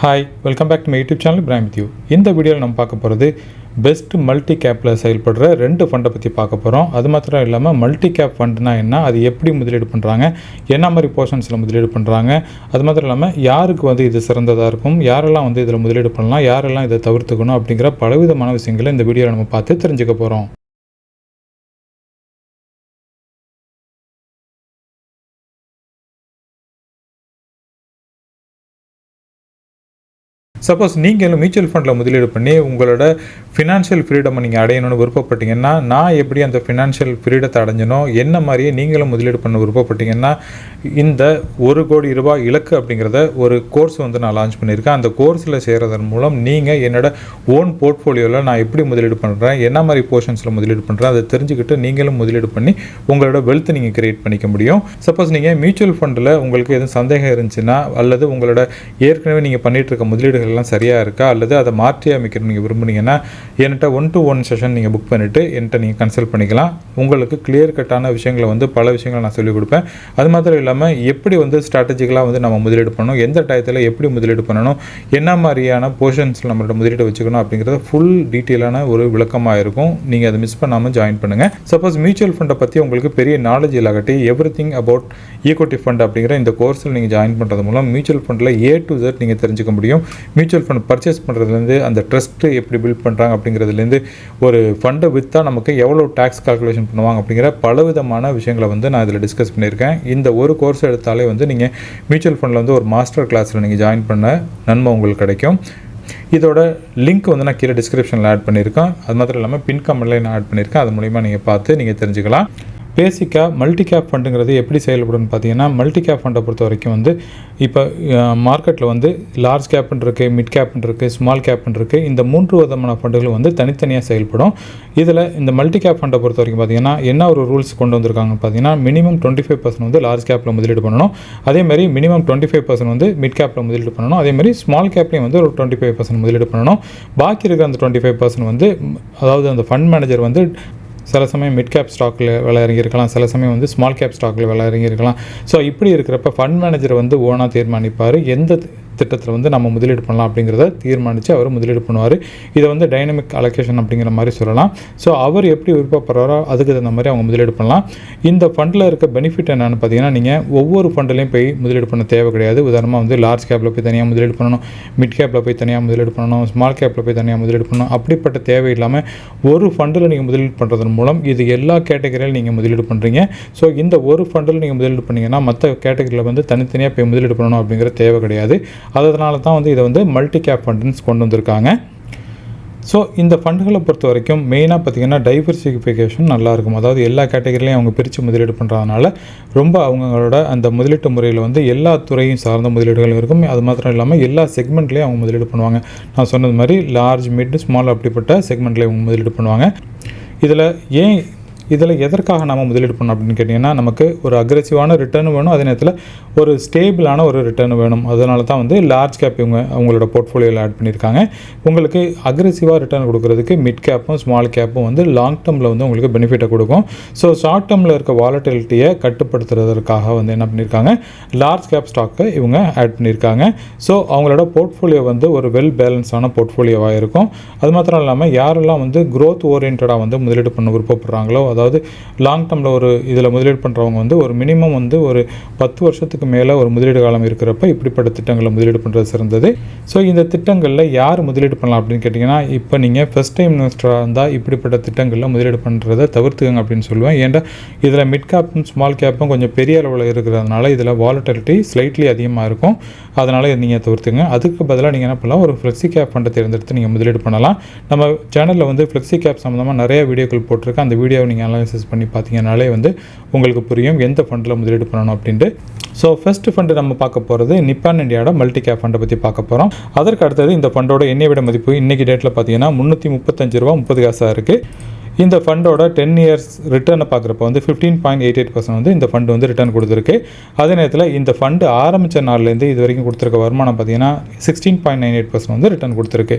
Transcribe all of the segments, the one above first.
Hi, welcome back to my YouTube channel prime with you. இந்த வீடியோவில் நம்ம பார்க்க போகிறது பெஸ்ட் மல்டி கேப்பில் செயல்படுற 2 ஃபண்டை பற்றி பார்க்க போகிறோம். அது மாத்திரம் இல்லாமல் மல்டி கேப் ஃபண்டுனா என்ன, அது எப்படி முதலீடு பண்ணுறாங்க, என்ன மாதிரி போர்ஷன்ஸில் முதலீடு பண்ணுறாங்க, அது மாத்திரம் இல்லாமல் யாருக்கு இது சிறந்ததாக இருக்கும், யாரெல்லாம் இதில் முதலீடு பண்ணலாம், யாரெல்லாம் இதை தவிர்த்துக்கணும் அப்படிங்கிற பலவிதமான விஷயங்களை இந்த வீடியோவில் நம்ம பார்த்து தெரிஞ்சுக்க போகிறோம். சப்போஸ் நீங்கள் மியூச்சுவல் ஃபண்டில் முதலீடு பண்ணி உங்களோட ஃபினான்ஷியல் ஃப்ரீடமை நீங்கள் அடையணும்னு விருப்பப்பட்டீங்கன்னா, நான் எப்படி அந்த ஃபினான்ஷியல் ஃப்ரீடத்தை அடைஞ்சனோ என்ன மாதிரியே நீங்களும் முதலீடு பண்ண விருப்பப்பட்டீங்கன்னா, இந்த ₹1 கோடி இலக்கு அப்படிங்கிறத ஒரு கோர்ஸ் நான் லான்ச் பண்ணியிருக்கேன். அந்த கோர்ஸில் சேர்றதன் மூலம் நீங்கள் என்னோட ஓன் போர்ட்ஃபோலியோவில் நான் எப்படி முதலீடு பண்ணுறேன், என்ன மாதிரி போர்ஷன்ஸில் முதலீடு பண்ணுறேன், அதை தெரிஞ்சுக்கிட்டு நீங்களும் முதலீடு பண்ணி உங்களோட வெல்த் நீங்கள் கிரியேட் பண்ணிக்க முடியும். சப்போஸ் நீங்கள் மியூச்சுவல் ஃபண்டில் உங்களுக்கு எதுவும் சந்தேகம் இருந்துச்சுன்னா, அல்லது உங்களோட ஏற்கனவே நீங்கள் பண்ணிகிட்டு இருக்க முதலீடுகள் எல்லாம் சரியாக இருக்கா, அல்லது அதை மாற்றி அமைக்கணும் நீங்கள் விரும்புனீங்கன்னா என்கிட்ட 1-to-1 செஷன் நீங்கள் புக் பண்ணிவிட்டு என்கிட்ட நீங்கள் கன்சல்ட் பண்ணிக்கலாம். உங்களுக்கு கிளியர் கட்டான விஷயங்களை பல விஷயங்களை நான் சொல்லிக் கொடுப்பேன். அது மாத்திரம் இல்லாமல் எப்படி ஸ்ட்ராட்டஜிக்கலாக நம்ம முதலீடு பண்ணணும், எந்த டயத்தில் எப்படி முதலீடு பண்ணணும், என்ன மாதிரியான போர்ஷன்ஸில் நம்மளோட முதலீடு வச்சுக்கணும் அப்படிங்கிறத ஃபுல் டீட்டெயிலான ஒரு விளக்கமாக இருக்கும். நீங்கள் அதை மிஸ் பண்ணாமல் ஜாயின் பண்ணுங்கள். சப்போஸ் மியூச்சுவல் ஃபண்டை பற்றி உங்களுக்கு பெரிய நாலேஜ் இல்லாட்டி எவ்ரிதிங் அபவுட் ஈக்விட்டி ஃபண்ட் அப்படிங்கிற இந்த கோர்ஸில் நீங்கள் ஜாயின் பண்ணுறது மூலம் மியூச்சுவல் ஃபண்டில் A to Z நீங்கள் தெரிஞ்சுக்க முடியும். மியூச்சுவல் ஃபண்ட் பர்ச்சேஸ் பண்ணுறதுலேருந்து அந்த ட்ரஸ்ட்டு எப்படி பில்ட் பண்ணுறாங்க அப்படிங்கிறதுலேருந்து ஒரு ஃபண்டை விற்றா நமக்கு எவ்வளோ டேக்ஸ் கால்குலேஷன் பண்ணுவாங்க அப்படிங்கிற பலவிதமான விஷயங்களை நான் இதில் டிஸ்கஸ் பண்ணியிருக்கேன். இந்த ஒரு கோர்ஸ் எடுத்தாலே நீங்கள் மியூச்சுவல் ஃபண்டில் ஒரு மாஸ்டர் கிளாஸில் நீங்கள் ஜாயின் பண்ண நன்மை உங்களுக்கு கிடைக்கும். இதோட லிங்க் நான் கீழே டிஸ்கிரிப்ஷனில் ஆட் பண்ணியிருக்கேன். அது மாத்திரம் இல்லாமல் பின் கமெண்ட்லேயே நான் ஆட் பண்ணியிருக்கேன். அது மூலிமா நீங்கள் பார்த்து நீங்கள் தெரிஞ்சுக்கலாம். பேசிக்காக மல்டி கேப் ஃபண்டுங்கிறது எப்படி செயல்படுன்னு பார்த்தீங்கன்னா, மல்டி கேப் ஃபண்டை பொறுத்த வரைக்கும் இப்போ மார்க்கெட்டில் லார்ஜ் கேப்னு இருக்குது, மிட் கேப்னு இருக்குது, ஸ்மால் கேப்னு இருக்குது. இந்த 3 விதமான ஃபண்டுகள் தனித்தனியாக செயல்படும். இதில் இந்த மல்டி கேப் ஃபண்டை பொறுத்த வரைக்கும் பார்த்தீங்கன்னா என்ன ஒரு ரூல்ஸ் கொண்டு வந்திருக்காங்கன்னு பார்த்தீங்கன்னா, மினிமம் 25% லார்ஜ் கேப்பில் முதலீடு பண்ணணும். அதேமாதிரி மினிமம் 25% மிட் கேப்பில் முதலீடு பண்ணணும். அதேமாதிரி ஸ்மால் கேப்லேயும் ஒரு 25% முதலீடு பண்ணணும். பாக்கி இருக்கிற அந்த 25% அதாவது அந்த ஃபண்ட் மேனேஜர் சில சமயம் மிட் கேப் ஸ்டாக்கில் விலை இறங்கியிருக்கலாம், சில சமயம் ஸ்மால் கேப் ஸ்டாக்கில் விலை இறங்கியிருக்கலாம். ஸோ இப்படி இருக்கிறப்ப ஃபண்ட் மேனேஜர் ஓனாக தீர்மானிப்பார் எந்த திட்டத்தில் நம்ம முதலீடு பண்ணலாம் அப்படிங்கிறத தீர்மானித்து அவர் முதலீடு பண்ணுவார். இதை டைனமிக் அலோகேஷன் அப்படிங்கிற மாதிரி சொல்லலாம். ஸோ அவர் எப்படி விருப்பப்படுறாரோ அதுக்கு தகுந்த மாதிரி அவங்க முதலீடு பண்ணலாம். இந்த ஃபண்டில் இருக்க பெனிஃபிட் என்னென்னு பார்த்தீங்கன்னா, நீங்கள் ஒவ்வொரு ஃபண்ட்லேயும் போய் முதலீடு பண்ண தேவை கிடையாது. உதாரணமாக லார்ஜ் கேப்பில் போய் தனியாக முதலீடு பண்ணணும், மிட் கேப்பில் போய் தனியாக முதலீடு பண்ணணும், ஸ்மால் கேப்பில் போய் தனியாக முதலீடு பண்ணணும். அப்படிப்பட்ட தேவை இல்லாமல் ஒரு ஃபண்டில் நீங்கள் முதலீடு பண்ணுறதன் மூலம் இது எல்லா கேட்டகரியிலும் நீங்கள் முதலீடு பண்ணுறீங்க. ஸோ இந்த ஒரு ஃபண்டில் நீங்கள் முதலீடு பண்ணிங்கன்னா மற்ற கேட்டகரியில் தனித்தனியாக போய் முதலீடு பண்ணணும் அப்படிங்கிற தேவை கிடையாது. அதனால தான் இதை மல்டி கேப் ஃபண்ட்ஸ் கொண்டு வந்திருக்காங்க. ஸோ இந்த ஃபண்டுகளை பொறுத்த வரைக்கும் மெயினாக பார்த்திங்கன்னா டைவர்சிஃபிகேஷன் நல்லாயிருக்கும். அதாவது எல்லா கேட்டகரிலையும் அவங்க பிரித்து முதலீடு பண்ணுறதுனால ரொம்ப அவங்களோட அந்த முதலீட்டு முறையில் எல்லா துறையும் சார்ந்த முதலீடுகள் இருக்கும். அது மாத்திரம் இல்லாமல் எல்லா செக்மெண்ட்லேயும் அவங்க முதலீடு பண்ணுவாங்க. நான் சொன்னது மாதிரி லார்ஜ், மிட், ஸ்மால் அப்படிப்பட்ட செக்மெண்ட்லேயும் அவங்க முதலீடு பண்ணுவாங்க. இதில் எதற்காக நாம் முதலீடு பண்ணோம் அப்படின்னு கேட்டிங்கன்னா, நமக்கு ஒரு அக்ரெசிவான ரிட்டர்ன் வேணும், அதே நேரத்தில் ஒரு ஸ்டேபிளான ஒரு ரிட்டர்ன் வேணும். அதனால தான் லார்ஜ் கேப் அவங்களோட போர்ட்ஃபோலியோவில் ஆட் பண்ணியிருக்காங்க. உங்களுக்கு அக்ரெசிவாக ரிட்டர்ன் கொடுக்குறதுக்கு மிட் கேப்பும் ஸ்மால் கேப்பும் லாங் டேர்மில் உங்களுக்கு பெனிஃபிட்டை கொடுக்கும். ஸோ ஷார்ட் டேர்மில் இருக்க வாலட்டிலிட்டியை கட்டுப்படுத்துறதுக்காக என்ன பண்ணியிருக்காங்க, லார்ஜ் கேப் ஸ்டாக்கை இவங்க ஆட் பண்ணியிருக்காங்க. ஸோ அவங்களோட போர்ட்ஃபோலியோ ஒரு வெல் பேலன்ஸான போர்ட்ஃபோலியோவாக இருக்கும். அது மாத்திரம் இல்லாமல் யாரெல்லாம் க்ரோத் ஓரியன்டாக முதலீடு பண்ண விருப்பப்படுறாங்களோ, அதாவது லாங் டேர்மில் இதில் முதலீடு பண்ணுறவங்க ஒரு மினிமம் ஒரு 10 வருஷத்துக்கு மேலே ஒரு முதலீடு காலம் இருக்கிறப்ப இப்படிப்பட்ட திட்டங்களில் முதலீடு பண்ணுறது சிறந்தது. ஸோ இந்த திட்டங்களில் யார் முதலீடு பண்ணலாம் அப்படின்னு கேட்டிங்கன்னா, இப்போ நீங்கள் ஃபஸ்ட் டைம் இன்வெஸ்டராக இருந்தால் இப்படிப்பட்ட திட்டங்களில் முதலீடு பண்ணுறதை தவிர்த்துங்க அப்படின்னு சொல்லுவேன். ஏன்டா இதில் மிட் கேப்பும் ஸ்மால் கேப்பும் கொஞ்சம் பெரிய அளவில் இருக்கிறதுனால இதில் வாலட்டிலிட்டி ஸ்லைட்லி அதிகமாக இருக்கும். அதனால் நீங்கள் தவிர்த்துங்க. அதுக்கு பதிலாக நீங்கள் என்ன பண்ணலாம், ஒரு ஃப்ளெக்ஸி கேப் ஃபண்டை தேர்ந்தெடுத்து நீங்கள் முதலீடு பண்ணலாம். நம்ம சேனலில் ஃப்ளெக்ஸி கேப் சம்மந்தமாக நிறைய வீடியோக்கள் போட்டிருக்கேன். அந்த வீடியோவை நீங்கள் அனாலிசிஸ் பண்ணி பார்த்தீங்கன்னாலே உங்களுக்கு புரியும் எந்த ஃபண்டில் முதலீடு பண்ணணும் அப்படின்ட்டு. ஸோ ஃபர்ஸ்ட் ஃபண்டு நம்ம பார்க்க போகிறது நிப்பான் இந்தியாவோட மல்டி கேப் ஃபண்டை பற்றி பார்க்க போகிறோம். அதற்கு அடுத்தது இந்த ஃபண்டோட எண்ணெய் விட மதிப்பு இன்றைக்கி டேட்டில் பார்த்தீங்கன்னா ₹335.30 இருக்குது. இந்த ஃபண்டோட 10 இயர்ஸ் ரிட்டர்னை பார்க்குறப்ப வந்து 15.88% வந்து இந்த ஃபண்டு வந்து ரிட்டர்ன் கொடுத்துருக்கு. அதே நேரத்தில் இந்த ஃபண்டு ஆரம்பித்த நாள்லேருந்து இது வரைக்கும் கொடுத்துருக்க வருமானம் பார்த்தீங்கன்னா 16.98% வந்து ரிட்டர்ன் கொடுத்துருக்கு.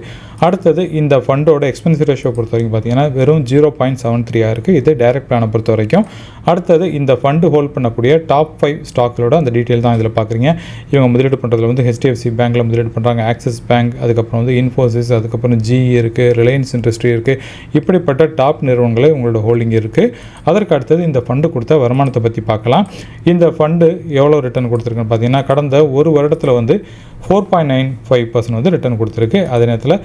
அடுத்தது இந்த ஃபண்டோட எக்ஸ்பென்ஸ் ரேஷியோ பொறுத்த வரைக்கும் பார்த்தீங்கன்னா வெறும் 0.73 இருக்குது. இது டைரக்ட் பிளானை பொறுத்த வரைக்கும். அடுத்தது இந்த ஃபண்டு ஹோல்ட் பண்ணக்கூடிய டாப் 5 ஸ்டாக்களோட அந்த டீட்டெயில் தான் இதில் பார்க்குறீங்க. இவங்க முதலீடு பண்ணுறதுல வந்து HDFC பேங்க்கில் முதலீடு பண்ணுறாங்க, ஆக்சிஸ் பேங்க், அதுக்கப்புறம் வந்து இன்ஃபோசிஸ், அதுக்கப்புறம் GE இருக்குது, ரிலையன்ஸ் இண்டஸ்ட்ரி இருக்குது. இப்படிப்பட்ட டாப் நிறுவனங்களே உங்களோட ஹோல்டிங் இருக்குது. அதற்கு அடுத்தது இந்த ஃபண்டு கொடுத்த வருமானத்தை பற்றி பார்க்கலாம். இந்த ஃபண்டு எவ்வளோ ரிட்டர்ன் கொடுத்துருக்குன்னு பார்த்தீங்கன்னா கடந்த ஒரு வருடத்தில் வந்து 4.95% வந்து ரிட்டர்ன் கொடுத்துருக்கு. அதே நேரத்தில்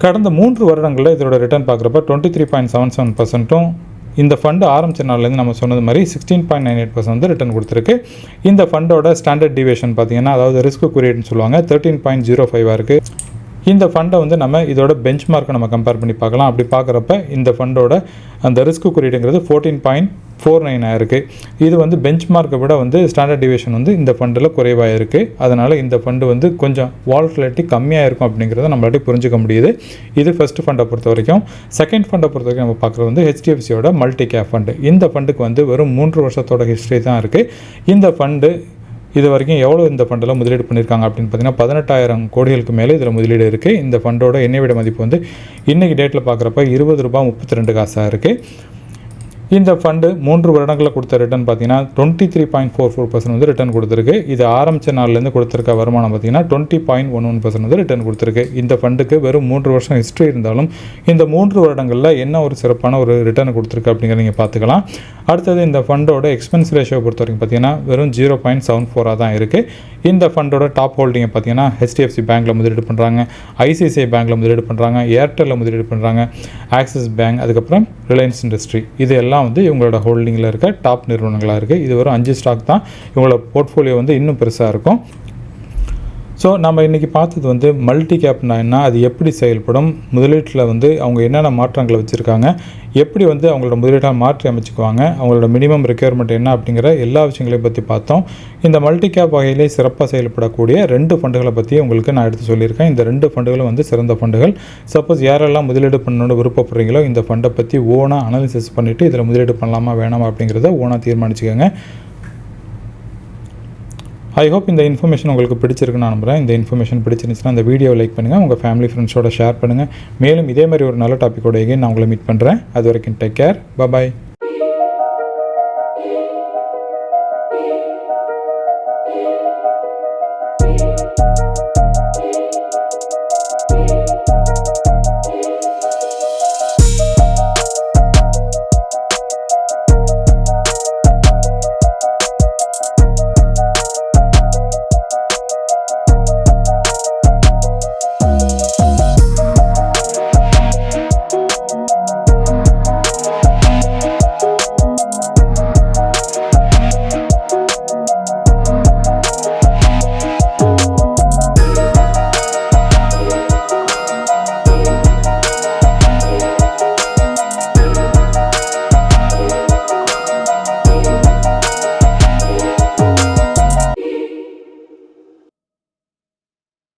கடந்த 3 வருடங்களில் இதோட ரிட்டர்ன் பார்க்குறப்ப 23.77%ம் இந்த ஃபண்டு ஆரம்பித்த நாள்லேருந்து நம்ம சொன்னது மாதிரி 16.98% வந்து ரிட்டர்ன் கொடுத்துருக்கு. இந்த ஃபண்டோட ஸ்டாண்டர்ட் டிவியேஷன் பார்த்தீங்கன்னா அதாவது ரிஸ்க் குறியீடுன்னு சொல்லுவாங்க 13.05 இருக்குது. இந்த ஃபண்டை வந்து நம்ம இதோட பெஞ்ச் மார்க்கை நம்ம கம்பேர் பண்ணி பார்க்கலாம். அப்படி பார்க்குறப்ப இந்த ஃபண்டோட அந்த ரிஸ்க் குறியீடுங்கிறது 14.49 இருக்குது. இது வந்து பெஞ்ச் மார்க்கை விட வந்து ஸ்டாண்டர்ட் டிவியேஷன் வந்து இந்த ஃபண்டில் குறைவாக இருக்குது. அதனால் இந்த ஃபண்டு வந்து கொஞ்சம் வாலட்டிலிட்டி கம்மியாக இருக்கும் அப்படிங்கிறத நம்மளாட்டி புரிஞ்சுக்க முடியுது. இது ஃபஸ்ட்டு ஃபண்டை பொறுத்த வரைக்கும். செகண்ட் ஃபண்டை பொறுத்த வரைக்கும் நம்ம பார்க்குறது வந்து HDFCயோட மல்டி கேப் ஃபண்டு. இந்த ஃபண்டுக்கு வந்து வெறும் 3 வருஷத்தோட ஹிஸ்ட்ரி தான் இருக்குது. இந்த ஃபண்டு இது வரைக்கும் எவ்வளோ இந்த ஃபண்டில் முதலீடு பண்ணியிருக்காங்க அப்படின்னு பார்த்தீங்கன்னா 18,000 கோடிகளுக்கு மேலே இதில் முதலீடு இருக்குது. இந்த ஃபண்டோட எண்ணெய் விட மதிப்பு வந்து இன்றைக்கி டேட்டில் பார்க்குறப்ப ₹20.32 இருக்குது. இந்த ஃபண்டு 3 வருடங்களில் கொடுத்த ரிட்டர்ன் பார்த்தீங்கன்னா 23.44% வந்து ரிட்டர்ன் கொடுத்துருக்கு. இது ஆரம்பித்த நாள்லேருந்து கொடுத்துருக்க வருமானம் பார்த்தீங்கன்னா 20.11% வந்து ரிட்டர்ன் கொடுத்துருக்கு. இந்த ஃபண்டுக்கு வெறும் 3 வருஷம் ஹிஸ்ட்ரி இருந்தாலும் இந்த 3 வருடங்களில் என்ன ஒரு சிறப்பான ஒரு ரிட்டர்ன் கொடுத்துருக்கு அப்படிங்கிறத நீங்கள் பார்த்துக்கலாம். அடுத்தது இந்த ஃபண்டோட எக்ஸ்பென்ஸ் ரேஷியோ பொறுத்த வரைக்கும் பார்த்தீங்கன்னா வெறும் 0.74 தான் இருக்குது. இந்த ஃபண்டோட டாப் ஹோல்டிங்கை பார்த்தீங்கன்னா HDFC பேங்க்கில் முதலீடு பண்ணுறாங்க, ICICI பேங்க்கில் முதலீடு பண்ணுறாங்க, ஏர்டெல்லில் முதலீடு பண்ணுறாங்க, ஆக்சிஸ் பேங்க், அதுக்கப்புறம் ரிலையன்ஸ் இண்டஸ்ட்ரி. இது எல்லாம் வந்து இவங்களோட ஹோல்டிங்கில் இருக்க டாப் நிறுவனங்களாக இருக்குது. இது ஒரு 5 ஸ்டாக் தான். இவங்களோட போர்ட்ஃபோலியோ வந்து இன்னும் பெருசாக இருக்கும். ஸோ நம்ம இன்றைக்கி பார்த்தது வந்து மல்டி கேப்னா என்ன, அது எப்படி செயல்படும், முதலீட்டில் வந்து அவங்க என்னென்ன மாற்றங்களை வச்சுருக்காங்க, எப்படி வந்து அவங்களோட முதலீட்டாக மாற்றி அமைச்சுக்குவாங்க, அவங்களோட மினிமம் ரெக்யர்மெண்ட் என்ன அப்படிங்கிற எல்லா விஷயங்களையும் பற்றி பார்த்தோம். இந்த மல்டி கேப் வகையிலே சிறப்பாக செயல்படக்கூடிய 2 ஃபண்டுகளை பற்றி உங்களுக்கு நான் எடுத்து சொல்லியிருக்கேன். இந்த 2 ஃபண்டுகளும் வந்து சிறந்த ஃபண்டுகள். சப்போஸ் யாரெல்லாம் முதலீடு பண்ணணும்னு விருப்பப்படுறீங்களோ இந்த ஃபண்டை பற்றி ஓனாக அனாலிசிஸ் பண்ணிவிட்டு இதில் முதலீடு பண்ணலாமா வேணாமா அப்படிங்கிறத ஓனாக தீர்மானிச்சுக்கோங்க. ஐ ஹோப் இந்த இன்ஃபர்மேஷன் உங்களுக்கு பிடிச்சிருக்குன்னு நான் நம்புகிறேன். இந்த இன்ஃபர்மேஷன் பிடிச்சிருந்துச்சுன்னா அந்த வீடியோ லைக் பண்ணுங்கள், உங்கள் ஃபேமிலி ஃப்ரெண்ட்ஸோட ஷேர் பண்ணுங்கள். மேலும் இதே மாதிரி ஒரு நல்ல டாப்பிக்கோட எகைன் நான் உங்களை மீட் பண்ணுறேன். அது வரைக்கும் டேக் கேர், பாய்.